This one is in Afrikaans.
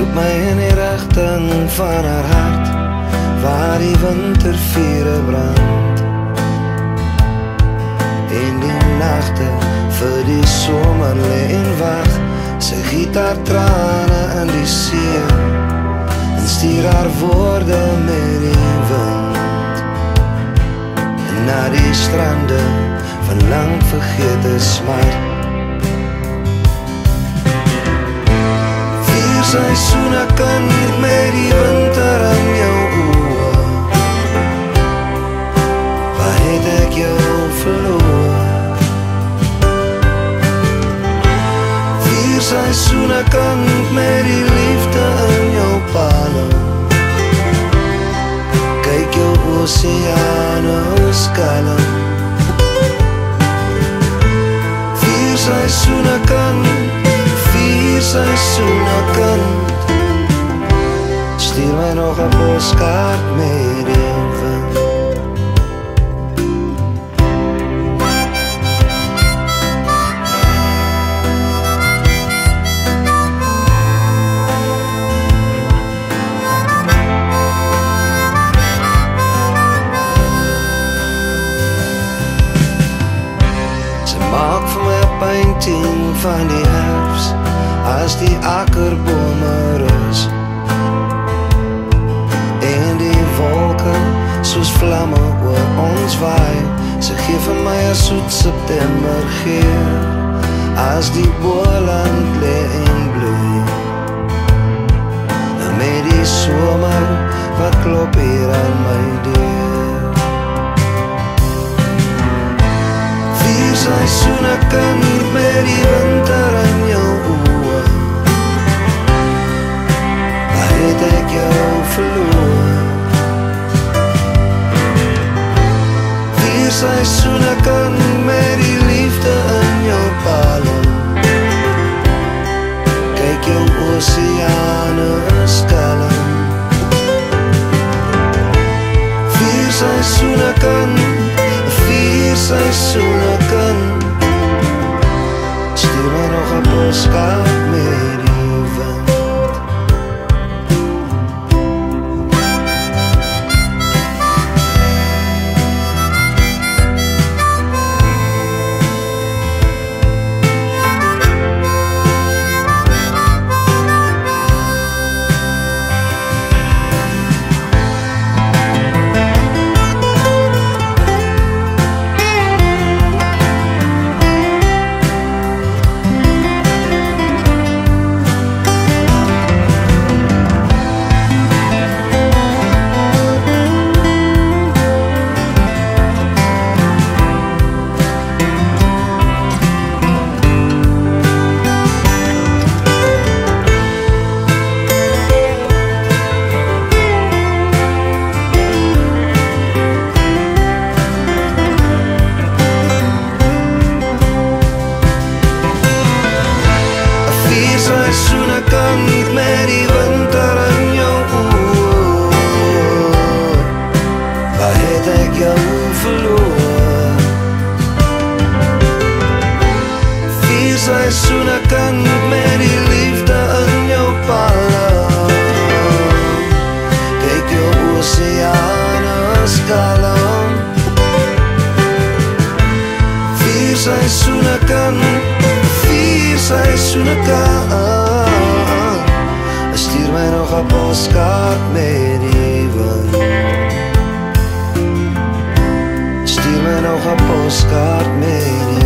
roep my in die rigting van haar hart, waar die wintervure brand. En die nagte vir die somer lê en wag, sy giet haar trane in die see, en stuur haar woorde met die wind, en na die strande van lang vergete smart. Seisoene kind met die winter in jou oë, waar het ek jou verloor? 4 seisoene kind met die liefde in jou palm, kyk jou oseane kalm. 4 seisoene kind, 4 seisoene kind, stuur my nog 'n poskaart met die wind. Sy maak vir my 'n painting van die herfs, as die akkerbome rus, en die wolke soos vlamme oor ons waai. Sy gee vir my 'n soet September geur, as die boland lê en bloei, en met die somer wat klop hier aan my deur. 4 seisoene kind met die winter in jou oë, waar het ek jou verloor? 4 seisoene kind met die liefde in jou palm, kyk jou oseane kalm. 4 seisoene kind, 4 seisoene kind, stuur my nog 'n poskaart met die wind. Seisoene kind met die winter in jou oë, waar het ek jou verloor? 4 seisoene kind met die liefde in jou palm, kyk jou oseane kalm. 4 seisoene kind, 4 seisoene kind, stuur my nog 'n poskaart met die wind. Stuur my nog 'n poskaart met die wind.